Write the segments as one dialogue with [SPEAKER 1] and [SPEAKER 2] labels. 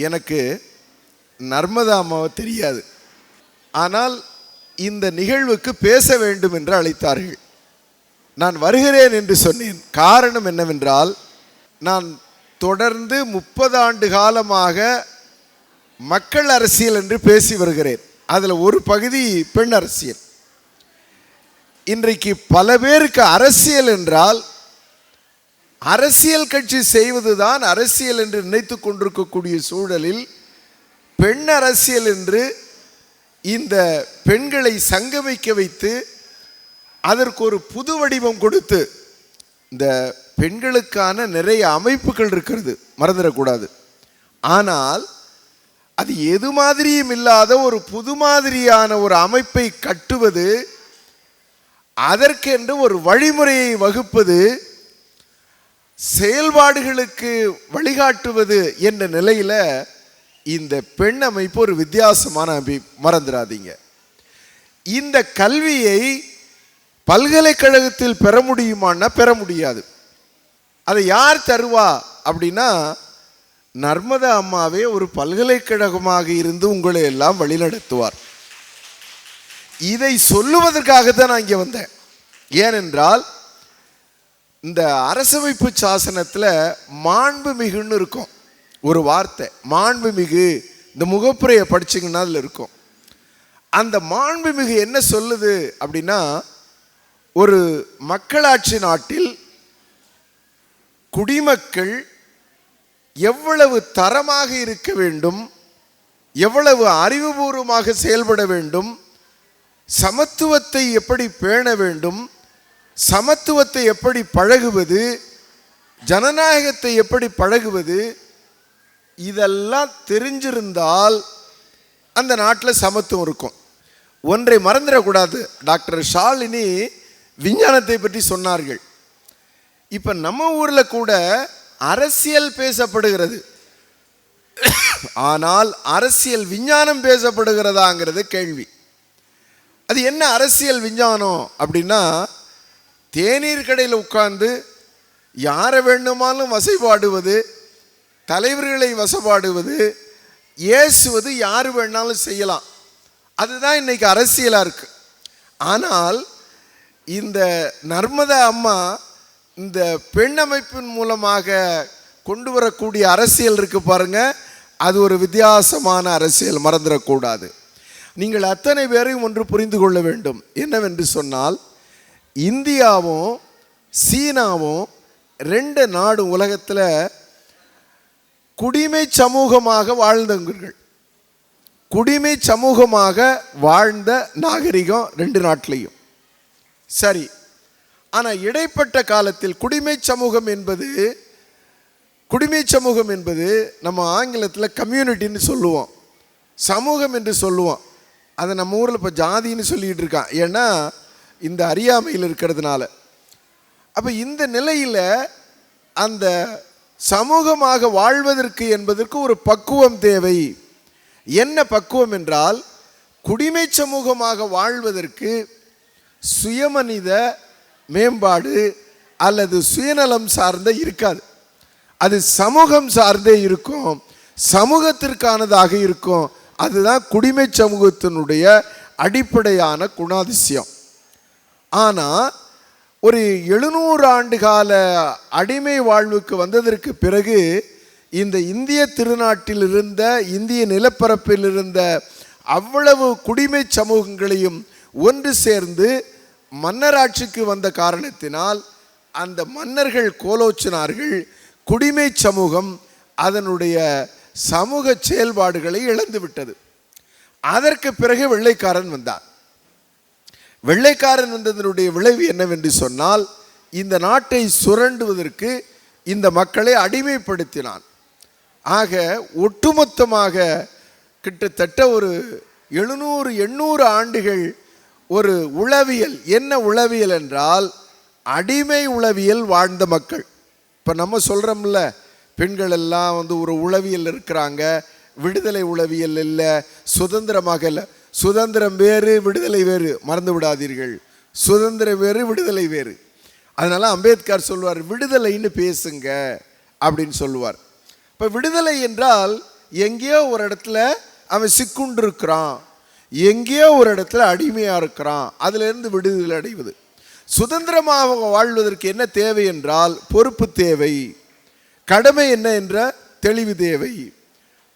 [SPEAKER 1] எனக்கு நர்மதா அம்மாவை தெரியாது. ஆனால் இந்த நிகழ்வுக்கு பேச வேண்டும் என்று அழைத்தார்கள். நான் வருகிறேன் என்று சொன்னேன். காரணம் என்னவென்றால், நான் தொடர்ந்து 30 ஆண்டு காலமாக மக்கள் அரசியல் என்று பேசி வருகிறேன். அதில் ஒரு பகுதி பெண் அரசியல். இன்றைக்கு பல பேருக்கு அரசியல் என்றால் அரசியல் கட்சி செய்வதுதான் அரசியல் என்று நினைத்து கொண்டிருக்கக்கூடிய சூழலில், பெண் அரசியல் என்று இந்த பெண்களை சங்கமிக்க வைத்து அதற்கு ஒரு புது வடிவம் கொடுத்து, இந்த பெண்களுக்கான நிறைய அமைப்புகள் இருக்கிறது, மறந்துடக்கூடாது. ஆனால் அது எது மாதிரியும் இல்லாத ஒரு புது மாதிரியான ஒரு அமைப்பை கட்டுவது, அதற்கென்று ஒரு வழிமுறையை வகுப்பது, செயல்பாடுகளுக்கு வழிகாட்டுவது என்ற நிலையில் இந்த பெண் அமைப்பு ஒரு வித்தியாசமான அமைப்பு. மறந்துடாதீங்க. இந்த கல்வியை பல்கலைக்கழகத்தில் பெற முடியுமான்னா பெற முடியாது. அதை யார் தருவா அப்படின்னா, நர்மதா அம்மாவே ஒரு பல்கலைக்கழகமாக இருந்து உங்களை எல்லாம் வழிநடத்துவார். இதை சொல்லுவதற்காகத்தான் நான் இங்கே வந்தேன். ஏனென்றால், இந்த அரசமைப்பு சாசனத்தில் மாண்புமிகுன்னு இருக்கும் ஒரு வார்த்தை. மாண்புமிகு, இந்த முகப்புரையை படிச்சிங்கன்னா அதில் இருக்கும். அந்த மாண்புமிகு என்ன சொல்லுது அப்படின்னா, ஒரு மக்களாட்சி நாட்டில் குடிமக்கள் எவ்வளவு தரமாக இருக்க வேண்டும், எவ்வளவு அறிவுபூர்வமாக செயல்பட வேண்டும், சமத்துவத்தை எப்படி பேண வேண்டும், சமத்துவத்தை எப்படி பழகுவது, ஜனநாயகத்தை எப்படி பழகுவது, இதெல்லாம் தெரிஞ்சிருந்தால் அந்த நாட்டில் சமத்துவம் இருக்கும். ஒன்றை மறந்துடக்கூடாது. டாக்டர் ஷாலினி விஞ்ஞானத்தை பற்றி சொன்னார்கள். இப்போ நம்ம ஊரில் கூட அரசியல் பேசப்படுகிறது, ஆனால் அரசியல் விஞ்ஞானம் பேசப்படுகிறதாங்கிறது கேள்வி. அது என்ன அரசியல் விஞ்ஞானம் அப்படின்னா, தேநீர் கடையில் உட்கார்ந்து யாரை வேண்டுமானும் வசைபாடுவது, தலைவர்களை வசப்பாடுவது, ஏசுவது யார் வேணாலும் செய்யலாம். அதுதான் இன்னைக்கு அரசியலாக இருக்கு. ஆனால் இந்த நர்மதா அம்மா இந்த பெண் அமைப்பின் மூலமாக கொண்டு வரக்கூடிய அரசியல் இருக்கு பாருங்க, அது ஒரு வித்தியாசமான அரசியல். மறந்துடக்கூடாது. நீங்கள் அத்தனை பேரையும் ஒன்று புரிந்து கொள்ள வேண்டும். என்னவென்று சொன்னால், இந்தியாவும் சீனாவும் 2 நாடு உலகத்தில் குடிமை சமூகமாக வாழ்ந்தவர்கள். குடிமை சமூகமாக வாழ்ந்த நாகரிகம் 2 நாட்டிலையும். சரி, ஆனால் இடைப்பட்ட காலத்தில் குடிமை சமூகம் என்பது நம்ம ஆங்கிலத்தில் கம்யூனிட்டின்னு சொல்லுவோம், சமூகம் என்று சொல்லுவோம். அதை நம்ம ஊரில் இப்போ ஜாதின்னு சொல்லிகிட்டு இருக்கான். ஏன்னா இந்த அறியாமையில் இருக்கிறதுனால. அப்போ இந்த நிலையில் அந்த சமூகமாக வாழ்வதற்கு என்பதற்கு ஒரு பக்குவம் தேவை. என்ன பக்குவம் என்றால், குடிமை சமூகமாக வாழ்வதற்கு சுயமனித மேம்பாடு அல்லது சுயநலம் சார்ந்த இருக்காது. அது சமூகம் சார்ந்தே இருக்கும், சமூகத்திற்கானதாக இருக்கும். அதுதான் குடிமை சமூகத்தினுடைய அடிப்படையான குணாதிசயம். ஆனால் ஒரு 700 ஆண்டு கால அடிமை வாழ்வுக்கு வந்ததற்கு பிறகு இந்த இந்திய திருநாட்டில் இருந்த, இந்திய நிலப்பரப்பில் இருந்த அவ்வளவு குடிமை சமூகங்களையும் ஒன்று சேர்ந்து மன்னராட்சிக்கு வந்த காரணத்தினால் அந்த மன்னர்கள் கோலோச்சினார்கள். குடிமை சமூகம் அதனுடைய சமூக செயல்பாடுகளை இழந்து விட்டது. அதற்கு பிறகு வெள்ளைக்காரன் வந்தார். வெள்ளைக்காரன் வந்ததனுடைய விளைவு என்னவென்று சொன்னால், இந்த நாட்டை சுரண்டுவதற்கு இந்த மக்களை அடிமைப்படுத்தினான். ஆக ஒட்டுமொத்தமாக கிட்டத்தட்ட ஒரு 700-800 ஆண்டுகள் ஒரு உளவியல். என்ன உளவியல் என்றால், அடிமை உளவியல் வாழ்ந்த மக்கள். இப்போ நம்ம சொல்கிறோம்ல, பெண்கள் எல்லாம் ஒரு உளவியல் இருக்கிறாங்க, விடுதலை உளவியல் இல்லை, சுதந்திரமாக இல்லை. சுதந்திரம் வேறு, விடுதலை வேறு, மறந்து விடாதீர்கள். சுதந்திரம் வேறு, விடுதலை வேறு. அதனால அம்பேத்கர் சொல்லுவார், விடுதலைன்னு பேசுங்க அப்படின்னு சொல்லுவார். இப்போ விடுதலை என்றால் எங்கேயோ ஒரு இடத்துல அவன் சிக்குண்டு இருக்கிறான், எங்கேயோ ஒரு இடத்துல அடிமையாக இருக்கிறான். அதிலிருந்து விடுதலை அடைவது. சுதந்திரமாக வாழ்வதற்கு என்ன தேவை என்றால் பொறுப்பு தேவை, கடமை என்ன என்ற தெளிவு தேவை.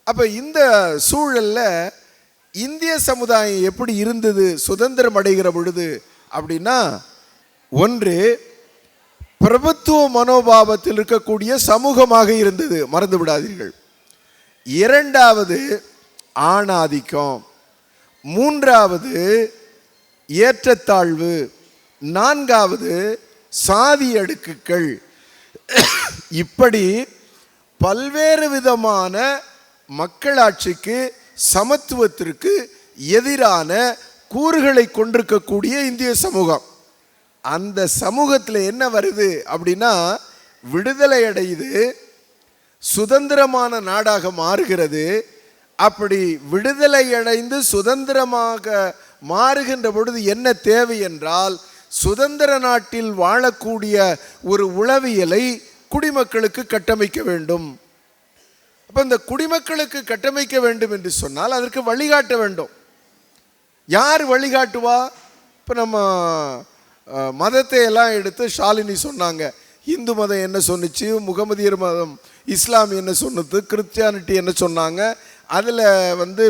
[SPEAKER 1] அப்போ இந்த சூழலில் இந்திய சமுதாயம் எப்படி இருந்தது சுதந்திரம் அடைகிற பொழுது அப்படின்னா, ஒன்று பிரபுத்துவ மனோபாவத்தில் இருக்கக்கூடிய சமூகமாக இருந்தது, மறந்து விடாதீர்கள். இரண்டாவது ஆணாதிக்கம், மூன்றாவது ஏற்றத்தாழ்வு, நான்காவது சாதி அடுக்குகள். இப்படி பல்வேறு விதமான மக்களாட்சிக்கு சமத்துவத்திற்கு எதிரான கூறுகளை கொண்டிருக்கக்கூடிய இந்திய சமூகம். அந்த சமூகத்தில் என்ன வருது அப்படின்னா, விடுதலை அடையுது, சுதந்திரமான நாடாக மாறுகிறது. அப்படி விடுதலை அடைந்து சுதந்திரமாக மாறுகின்ற பொழுது என்ன தேவை என்றால், சுதந்திர நாட்டில் வாழக்கூடிய ஒரு உளவியலை குடிமக்களுக்கு கட்டமைக்க வேண்டும். அப்போ இந்த குடிமக்களுக்கு கட்டமைக்க வேண்டும் என்று சொன்னால் அதற்கு வழிகாட்ட வேண்டும். யார் வழிகாட்டுவா? இப்போ நம்ம மதத்தை எல்லாம் எடுத்து ஷாலினி சொன்னாங்க. இந்து மதம் என்ன சொன்னிச்சு, முகமதியர் மதம் இஸ்லாம் என்ன சொன்னது, கிறிஸ்டியானிட்டி என்ன சொன்னாங்க, அதில்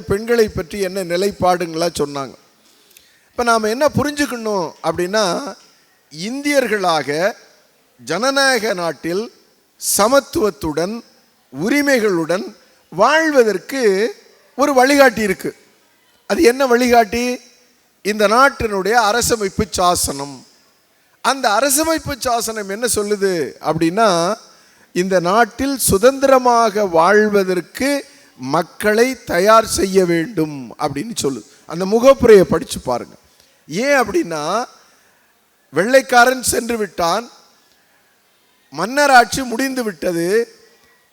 [SPEAKER 1] பெண்களை பற்றி என்ன நிலைப்பாடுங்களா சொன்னாங்க. இப்போ நாம் என்ன புரிஞ்சுக்கணும் அப்படின்னா, இந்தியர்களாக ஜனநாயக நாட்டில் சமத்துவத்துடன் உரிமைகளுடன் வாழ்வதற்கு ஒரு வழிகாட்டி இருக்கு. அது என்ன வழிகாட்டி? இந்த நாட்டினுடைய அரசமைப்பு சாசனம். அந்த அரசமைப்பு சாசனம் என்ன சொல்லுது அப்படின்னா, இந்த நாட்டில் சுதந்திரமாக வாழ்வதற்கு மக்களை தயார் செய்ய வேண்டும் அப்படின்னு சொல்லுது. அந்த முகப்புரையை படித்து பாருங்க. ஏன் அப்படின்னா, வெள்ளைக்காரன் சென்று விட்டான், மன்னராட்சி முடிந்து விட்டது.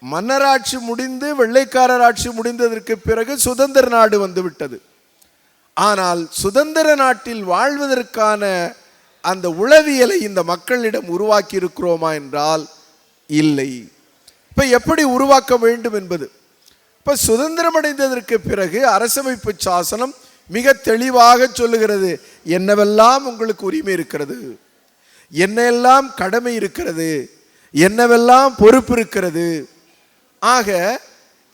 [SPEAKER 1] மன்னராட்சி முடிந்து வெள்ளைக்காரர் ஆட்சி முடிந்ததற்கு பிறகு சுதந்திர நாடு வந்து விட்டது. ஆனால் சுதந்திர நாட்டில் வாழ்வதற்கான அந்த உளவியலை இந்த மக்களிடம் உருவாக்கி இருக்கிறோமா என்றால் இல்லை. இப்போ எப்படி உருவாக்க வேண்டும் என்பது, இப்போ சுதந்திரம் அடைந்ததற்கு பிறகு அரசமைப்பு சாசனம் மிக தெளிவாக சொல்லுகிறது, என்னவெல்லாம் உங்களுக்கு உரிமை இருக்கிறது, என்னெல்லாம் கடமை இருக்கிறது, என்னவெல்லாம் பொறுப்பு இருக்கிறது. ஆக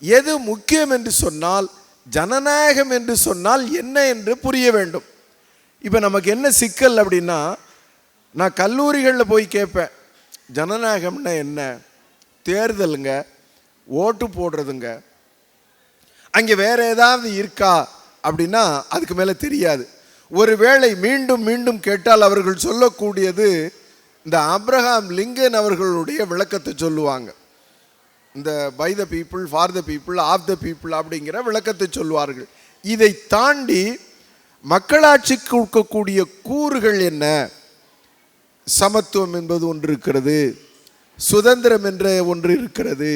[SPEAKER 1] எது முக்கியம் என்று சொன்னால், ஜனநாயகம் என்று சொன்னால் என்ன என்று புரிய வேண்டும். இப்போ நமக்கு என்ன சிக்கல் அப்படின்னா, நான் கல்லூரிகளில் போய் கேட்பேன், ஜனநாயகம்னா என்ன? தேர்தலுங்க, ஓட்டு போடுறதுங்க. அங்கே வேற ஏதாவது இருக்கா அப்படின்னா அதுக்கு மேலே தெரியாது. ஒருவேளை மீண்டும் மீண்டும் கேட்டால் அவர்கள் சொல்லக்கூடியது இந்த ஆப்ரஹாம் லிங்கன் அவர்களுடைய விளக்கத்தை சொல்லுவாங்க. இந்த by the people, for the people, of the people அப்படிங்கிற விளக்கத்தை சொல்வார்கள். இதை தாண்டி மக்களாட்சிக்கு இருக்கக்கூடிய கூறுகள் என்ன? சமத்துவம் என்பது ஒன்று இருக்கிறது, சுதந்திரம் என்ற ஒன்று இருக்கிறது,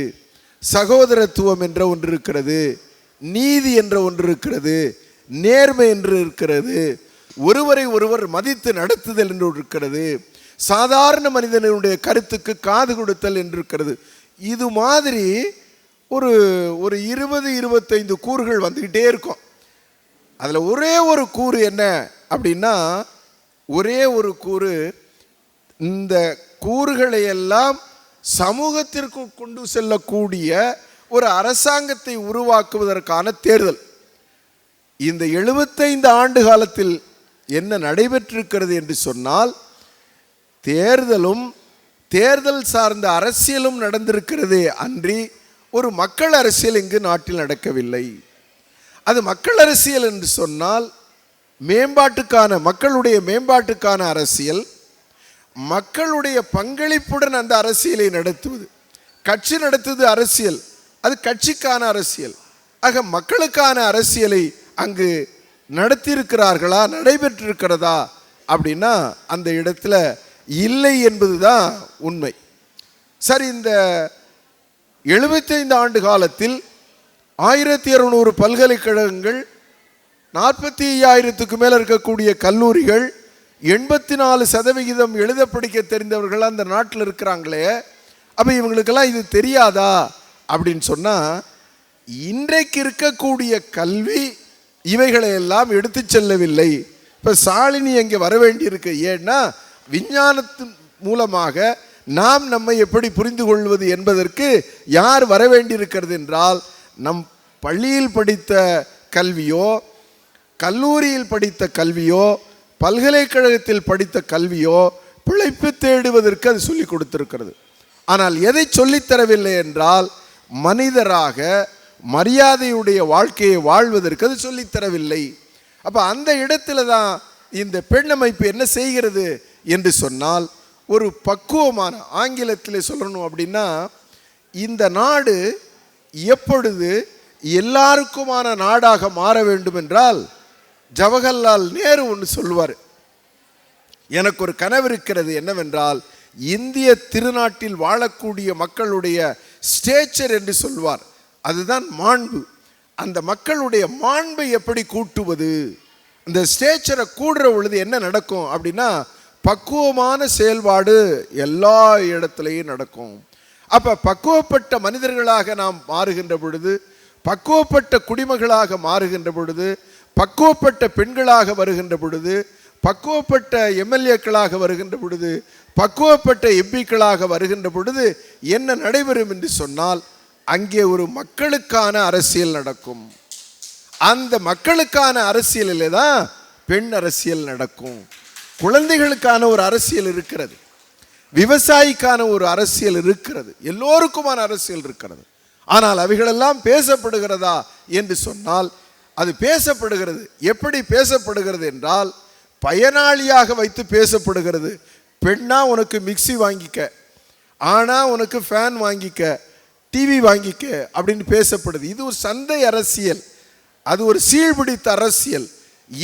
[SPEAKER 1] சகோதரத்துவம் என்ற ஒன்று இருக்கிறது, நீதி என்ற ஒன்று இருக்கிறது, நேர்மை என்று இருக்கிறது, ஒருவரை ஒருவர் மதித்து நடத்துதல் என்று இருக்கிறது, சாதாரண மனிதனுடைய கருத்துக்கு காது கொடுத்தல் என்று இருக்கிறது. இது மாதிரி ஒரு 20-25 கூறுகள் வந்துக்கிட்டே இருக்கும். அதில் ஒரே ஒரு கூறு என்ன அப்படின்னா, ஒரே ஒரு கூறு, இந்த கூறுகளை எல்லாம் சமூகத்திற்கு கொண்டு செல்லக்கூடிய ஒரு அரசாங்கத்தை உருவாக்குவதற்கான தேர்தல். இந்த 75 ஆண்டு காலத்தில் என்ன நடைபெற்றிருக்கிறது என்று சொன்னால், தேர்தலும் தேர்தல் சார்ந்த அரசியலும் நடந்திருக்கிறதே அன்றி ஒரு மக்கள் அரசியல் இங்கு நாட்டில் நடக்கவில்லை. அது மக்கள் அரசியல் என்று சொன்னால் மேம்பாட்டுக்கான, மக்களுடைய மேம்பாட்டுக்கான அரசியல், மக்களுடைய பங்களிப்புடன் அந்த அரசியலை நடத்துவது. கட்சி நடத்துவது அரசியல், அது கட்சிக்கான அரசியல். ஆக மக்களுக்கான அரசியலை அங்கு நடத்தியிருக்கிறார்களா, நடைபெற்றிருக்கிறதா அப்படின்னா அந்த இடத்துல இல்லை என்பதுதான் உண்மை. சரி, இந்த 75 ஆண்டு காலத்தில் 1200 பல்கலைக்கழகங்கள், 45,000க்கு மேலே இருக்கக்கூடிய கல்லூரிகள், 84% எழுத படிக்க தெரிந்தவர்கள் அந்த நாட்டில் இருக்கிறாங்களே. அப்போ இவங்களுக்கெல்லாம் இது தெரியாதா அப்படின்னு சொன்னால், இன்றைக்கு இருக்கக்கூடிய கல்வி இவைகளை எல்லாம் எடுத்து செல்லவில்லை. இப்போ சாலினி அங்கே வர வேண்டியிருக்கு. ஏன்னா விஞ்ஞானத்தின் மூலமாக நாம் நம்மை எப்படி புரிந்து கொள்வது என்பதற்கு யார் வர வேண்டியிருக்கிறது என்றால், நம் பள்ளியில் படித்த கல்வியோ, கல்லூரியில் படித்த கல்வியோ, பல்கலைக்கழகத்தில் படித்த கல்வியோ பிழைப்பு தேடுவதற்கு அது சொல்லிக் கொடுத்திருக்கிறது. ஆனால் எதை சொல்லித்தரவில்லை என்றால், மனிதராக மரியாதையுடைய வாழ்க்கையை வாழ்வதற்கு அது சொல்லித்தரவில்லை. அப்போ அந்த இடத்துல தான் இந்த பெண் அமைப்பு என்ன செய்கிறது என்று சொன்னால், ஒரு பக்குவமான, ஆங்கிலத்தில் சொல்லணும் அப்படின்னா, இந்த நாடு எப்பொழுது எல்லாருக்குமான நாடாக மாற வேண்டும் என்றால், ஜவஹர்லால் நேரு ஒன்று சொல்வார், எனக்கு ஒரு கனவு இருக்கிறது. என்னவென்றால், இந்திய திருநாட்டில் வாழக்கூடிய மக்களுடைய ஸ்டேச்சர் என்று சொல்வார், அதுதான் மாண்பு. அந்த மக்களுடைய மாண்பை எப்படி கூட்டுவது, அந்த ஸ்டேச்சரை கூடுற பொழுது என்ன நடக்கும் அப்படின்னா, பக்குவமான செயல்பாடு எல்லா இடத்துலையும் நடக்கும். அப்போ பக்குவப்பட்ட மனிதர்களாக நாம் மாறுகின்ற பொழுது, பக்குவப்பட்ட குடிமகளாக மாறுகின்ற பொழுது, பக்குவப்பட்ட பெண்களாக வருகின்ற பொழுது, பக்குவப்பட்ட எம்எல்ஏக்களாக வருகின்ற பொழுது, பக்குவப்பட்ட எம்பிக்களாக வருகின்ற பொழுது என்ன நடைபெறும் என்று சொன்னால், அங்கே ஒரு மக்களுக்கான அரசியல் நடக்கும். அந்த மக்களுக்கான அரசியலில் தான் பெண் அரசியல் நடக்கும். குழந்தைகளுக்கான ஒரு அரசியல் இருக்கிறது, விவசாயிக்கான ஒரு அரசியல் இருக்கிறது, எல்லோருக்குமான அரசியல் இருக்கிறது. ஆனால் அவைகளெல்லாம் பேசப்படுகிறதா என்று சொன்னால், அது பேசப்படுகிறது. எப்படி பேசப்படுகிறது என்றால், பயனாளியாக வைத்து பேசப்படுகிறது. பெண்ணா உனக்கு மிக்சி வாங்கிக்க, ஆனா உனக்கு ஃபேன் வாங்கிக்க, டிவி வாங்கிக்க அப்படின்னு பேசப்படுது. இது ஒரு சந்தை அரசியல், அது ஒரு சீழ்பிடித்த அரசியல்.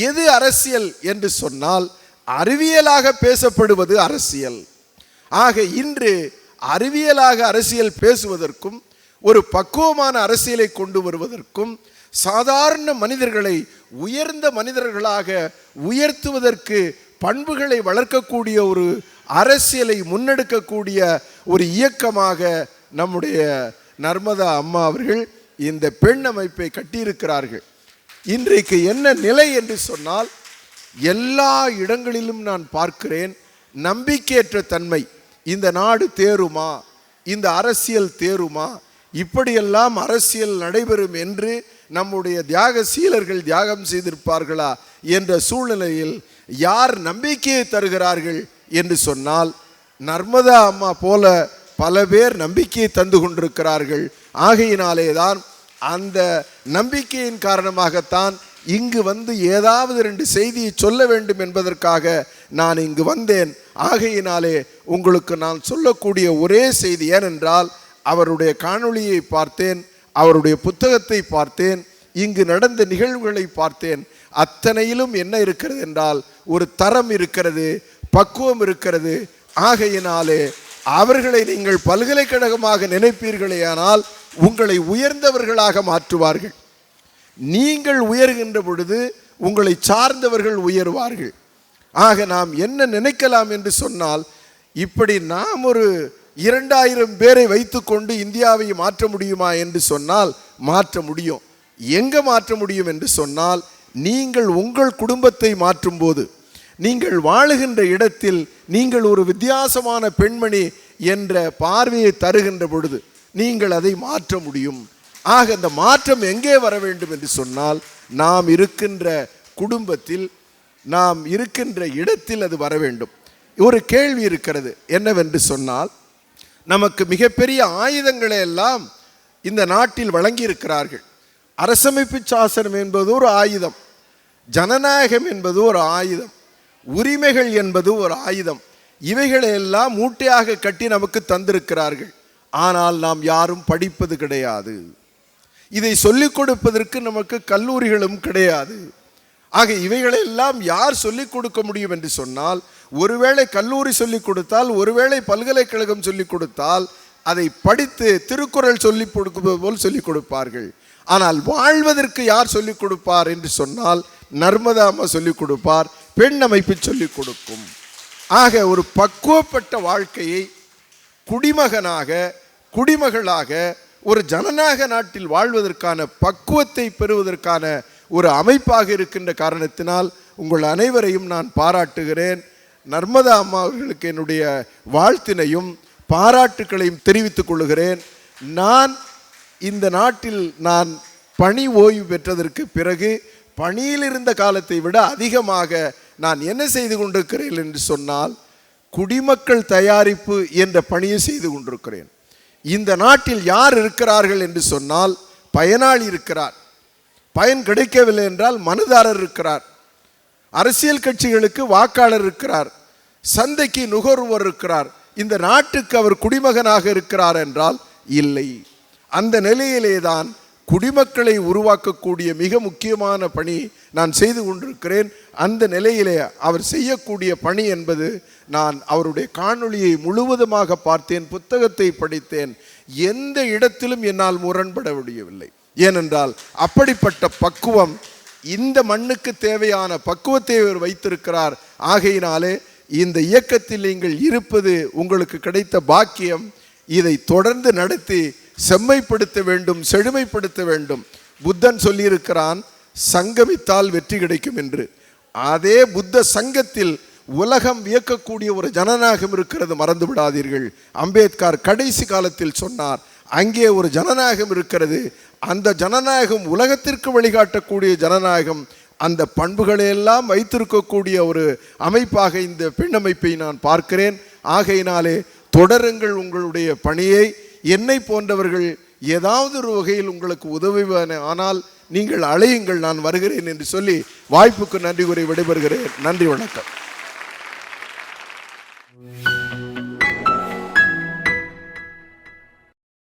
[SPEAKER 1] எது அரசியல் என்று சொன்னால், அறிவியலாக பேசப்படுவது அரசியல். ஆக இன்று அறிவியலாக அரசியல் பேசுவதற்கும், ஒரு பக்குவமான அரசியலை கொண்டு வருவதற்கும், சாதாரண மனிதர்களை உயர்ந்த மனிதர்களாக உயர்த்துவதற்கு பண்புகளை வளர்க்கக்கூடிய ஒரு அரசியலை முன்னெடுக்கக்கூடிய ஒரு இயக்கமாக நம்முடைய நர்மதா அம்மா அவர்கள் இந்த பெண் அமைப்பை கட்டியிருக்கிறார்கள். இன்றைக்கு என்ன நிலை என்று சொன்னால், எல்லா இடங்களிலும் நான் பார்க்கிறேன் நம்பிக்கையற்ற தன்மை. இந்த நாடு தேருமா, இந்த அரசியல் தேருமா, இப்படியெல்லாம் அரசியல் நடைபெறும் என்று நம்முடைய தியாகசீலர்கள் தியாகம் செய்திருப்பார்களா என்ற சூழ்நிலையில் யார் நம்பிக்கையை தருகிறார்கள் என்று சொன்னால், நர்மதா அம்மா போல பல பேர் நம்பிக்கையை தந்து கொண்டிருக்கிறார்கள். ஆகையினாலே தான் அந்த நம்பிக்கையின் காரணமாகத்தான் இங்கு வந்து ஏதாவது 2 செய்தியை சொல்ல வேண்டும் என்பதற்காக நான் இங்கு வந்தேன். ஆகையினாலே உங்களுக்கு நான் சொல்லக்கூடிய ஒரே செய்தி, ஏனென்றால் அவருடைய காணொளியை பார்த்தேன், அவருடைய புத்தகத்தை பார்த்தேன், இங்கு நடந்த நிகழ்வுகளை பார்த்தேன். அத்தனையிலும் என்ன இருக்கிறது என்றால், ஒரு தரம் இருக்கிறது, பக்குவம் இருக்கிறது. ஆகையினாலே அவர்களை நீங்கள் பல்கலைக்கழகமாக நினைப்பீர்களேயானால் உங்களை உயர்ந்தவர்களாக மாற்றுவார்கள். நீங்கள் உயர்கின்ற பொழுது உங்களை சார்ந்தவர்கள் உயர்வார்கள். ஆக நாம் என்ன நினைக்கலாம் என்று சொன்னால், இப்படி நாம் ஒரு 2000 பேரை வைத்துக்கொண்டு இந்தியாவை மாற்ற முடியுமா என்று சொன்னால் மாற்ற முடியும். எங்கே மாற்ற முடியும் என்று சொன்னால், நீங்கள் உங்கள் குடும்பத்தை மாற்றும் போது, நீங்கள் வாழுகின்ற இடத்தில் நீங்கள் ஒரு வித்தியாசமான பெண்மணி என்ற பார்வையை தருகின்ற பொழுது நீங்கள் அதை மாற்ற முடியும். ஆக அந்த மாற்றம் எங்கே வர வேண்டும் என்று சொன்னால், நாம் இருக்கின்ற குடும்பத்தில், நாம் இருக்கின்ற இடத்தில் அது வர வேண்டும். ஒரு கேள்வி இருக்கிறது, என்னவென்று சொன்னால், நமக்கு மிகப்பெரிய ஆயுதங்களை எல்லாம் இந்த நாட்டில் வழங்கியிருக்கிறார்கள். அரசமைப்பு சாசனம் என்பது ஒரு ஆயுதம், ஜனநாயகம் என்பது ஒரு ஆயுதம், உரிமைகள் என்பது ஒரு ஆயுதம். இவைகளையெல்லாம் மூட்டையாக கட்டி நமக்கு தந்திருக்கிறார்கள். ஆனால் நாம் யாரும் படிப்பது கிடையாது. இதை சொல்லிக் கொடுப்பதற்கு நமக்கு கல்லூரிகளும் கிடையாது. ஆக இவைகளெல்லாம் யார் சொல்லிக் கொடுக்க முடியும் என்று சொன்னால், ஒருவேளை கல்லூரி சொல்லிக் கொடுத்தால், ஒருவேளை பல்கலைக்கழகம் சொல்லிக் கொடுத்தால், அதை படித்து திருக்குறள் சொல்லிக் கொடுப்பது போல் சொல்லிக் கொடுப்பார்கள். ஆனால் வாழ்வதற்கு யார் சொல்லிக் கொடுப்பார் என்று சொன்னால், நர்மதா அம்மா சொல்லிக் கொடுப்பார், பெண் அமைப்பு சொல்லிக் கொடுக்கும். ஆக ஒரு பக்குவப்பட்ட வாழ்க்கையை குடிமகனாக, குடிமகளாக, ஒரு ஜனநாயக நாட்டில் வாழ்வதற்கான பக்குவத்தை பெறுவதற்கான ஒரு அமைப்பாக இருக்கின்ற காரணத்தினால் உங்கள் அனைவரையும் நான் பாராட்டுகிறேன். நர்மதா அம்மா அவர்களுக்கு என்னுடைய வாழ்த்தினையும் பாராட்டுக்களையும் தெரிவித்துக் கொள்கிறேன். நான் இந்த நாட்டில் பணி ஓய்வு பெற்றதற்கு பிறகு பணியில் இருந்த காலத்தை விட அதிகமாக நான் என்ன செய்து கொண்டிருக்கிறேன் என்று சொன்னால், குடிமக்கள் தயாரிப்பு என்ற பணியை செய்து கொண்டிருக்கிறேன். இந்த நாட்டில் யார் இருக்கிறார்கள் என்று சொன்னால், பயனாளி இருக்கிறார், பயன் கிடைக்கவில்லை என்றால் மனுதாரர் இருக்கிறார், அரசியல் கட்சிகளுக்கு வாக்காளர் இருக்கிறார், சந்தைக்கு நுகர்வோர் இருக்கிறார். இந்த நாட்டுக்கு அவர் குடிமகனாக இருக்கிறார் என்றால் இல்லை. அந்த நிலையிலே தான் குடிமக்களை உருவாக்கக்கூடிய மிக முக்கியமான பணி நான் செய்து கொண்டிருக்கிறேன். அந்த நிலையிலே அவர் செய்யக்கூடிய பணி என்பது, நான் அவருடைய காணொளியை முழுவதுமாக பார்த்தேன், புத்தகத்தை படித்தேன். எந்த இடத்திலும் என்னால் முரண்பட முடியவில்லை. ஏனென்றால் அப்படிப்பட்ட பக்குவம், இந்த மண்ணுக்கு தேவையான பக்குவத்தை அவர் வைத்திருக்கிறார். ஆகையினாலே இந்த இயக்கத்தில் நீங்கள் இருப்பது உங்களுக்கு கிடைத்த பாக்கியம். இதை தொடர்ந்து நடத்தி செம்மைப்படுத்த வேண்டும், செழுமைப்படுத்த வேண்டும். புத்தன் சொல்லியிருக்கிறான், சங்கமித்தால் வெற்றி கிடைக்கும் என்று. அதே புத்த சங்கத்தில் உலகம் வியக்கக்கூடிய ஒரு ஜனநாயகம் இருக்கிறது, மறந்து விடாதீர்கள். அம்பேத்கர் கடைசி காலத்தில் சொன்னார், அங்கே ஒரு ஜனநாயகம் இருக்கிறது. அந்த ஜனநாயகம் உலகத்திற்கு வழிகாட்டக்கூடிய ஜனநாயகம். அந்த பண்புகளையெல்லாம் வைத்திருக்கக்கூடிய ஒரு அமைப்பாக இந்த பெண் அமைப்பை நான் பார்க்கிறேன். ஆகையினாலே தொடருங்கள் உங்களுடைய பணியை. என்னை போன்றவர்கள் ஏதாவது ஒரு வகையில் உங்களுக்கு உதவுவேன் ஆனால் நீங்கள் அழையுங்கள், நான் வருகிறேன் என்று சொல்லி வாய்ப்புக்கு நன்றி கூறி விடைபெறுகிறேன். நன்றி, வணக்கம்.